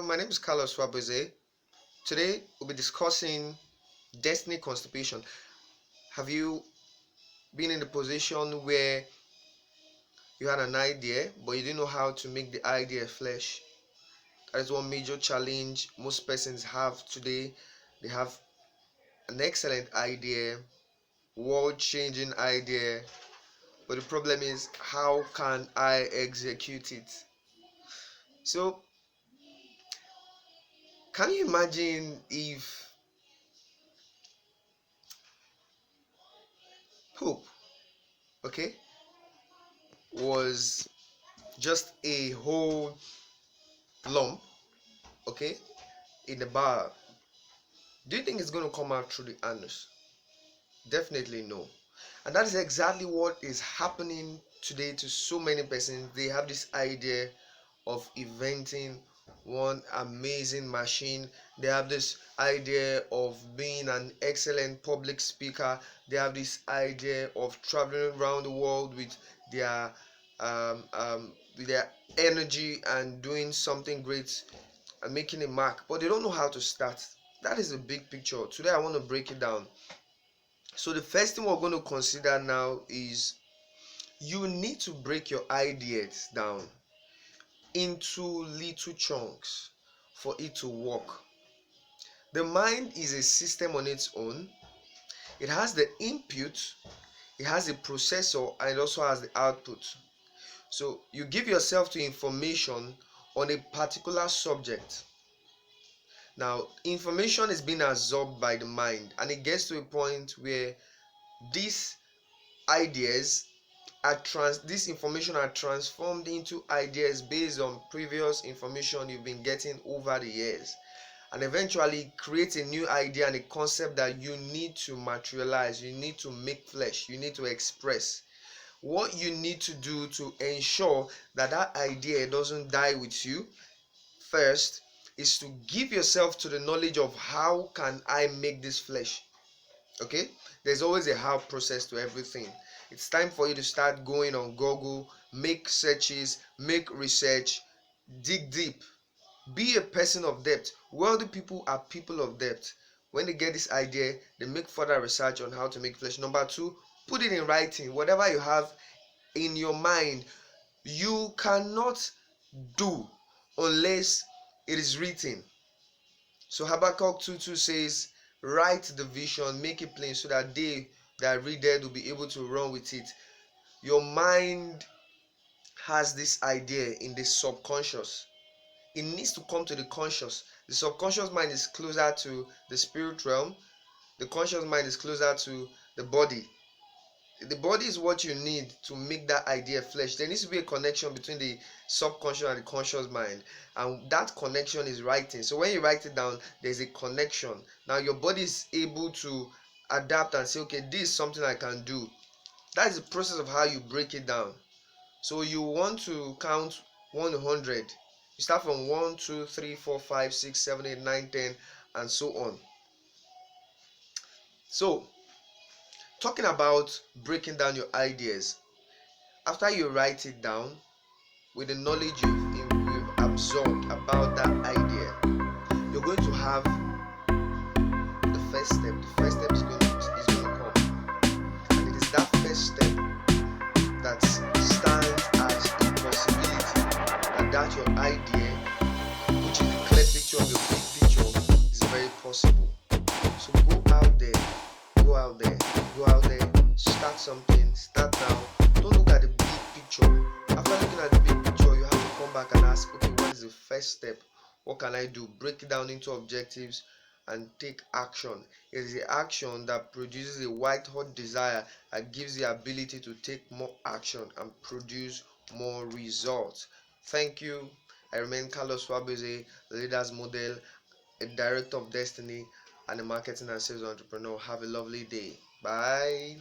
My name is Nwabueze. Today we'll be discussing destiny constipation. Have you been in the position where you had an idea but you didn't know how to make the idea flesh? That is one major challenge most persons have today. They have an excellent idea, world-changing idea, but the problem is, how can I execute it? So, can you imagine if poop, okay, was just a whole lump, okay, in the bar? Do you think it's going to come out through the anus? Definitely no. And that is exactly what is happening today to so many persons. They have this idea of inventing one amazing machine. They have this idea of being an excellent public speaker. They have this idea of traveling around the world their with their energy and doing something great and making a mark, but they don't know how to start. That is the big picture. Today I want to break it down. So the first thing we're going to consider now is you need to break your ideas down into little chunks for it to work. The mind is a system on its own. It has the input, it has a processor, and it also has the output. So you give yourself to information on a particular subject. Now, information is being absorbed by the mind, and it gets to a point where these ideas this information are transformed into ideas based on previous information you've been getting over the years, and eventually create a new idea and a concept that you need to materialize, you need to make flesh, you need to express. What you need to do to ensure that that idea doesn't die with you first is to give yourself to the knowledge of how can I make this flesh. Okay, there's always a how process to everything. It's time for you to start going on Google, make searches, make research, dig deep, be a person of depth. Wealthy people are people of depth. When they get this idea, they make further research on how to make flesh. Number two, put it in writing. Whatever you have in your mind, you cannot do unless it is written. So Habakkuk 2:2 says, write the vision, make it plain, so that they that read it will be able to run with it. Your mind has this idea in the subconscious. It needs to come to the conscious. The subconscious mind is closer to the spirit realm. The conscious mind is closer to the body. The body is what you need to make that idea flesh. There needs to be a connection between the subconscious and the conscious mind, and that connection is writing. So when you write it down, there's a connection. Now your body is able to adapt and say, okay, this is something I can do. That is the process of how you break it down. So you want to count 100. You start from 1, 2, 3, 4, 5, 6, 7, 8, 9, 10, and so on. So talking about breaking down your ideas, after you write it down with the knowledge you've absorbed about that idea, you're going to have the first step. The first step is going to come, and it is that first step that stands as a possibility that your idea, which is the clear picture of your big picture, is very possible. So go out there, go out there, go out there, start something, start now. Don't look at the big picture. After looking at the big picture, you have to come back and ask, okay, what is the first step? What can I do? Break it down into objectives and take action. It is the action that produces a white hot desire that gives the ability to take more action and produce more results. Thank you. I remain Nwabueze, the leader's model, a director of destiny, and a marketing and sales entrepreneur. Have a lovely day. Bye.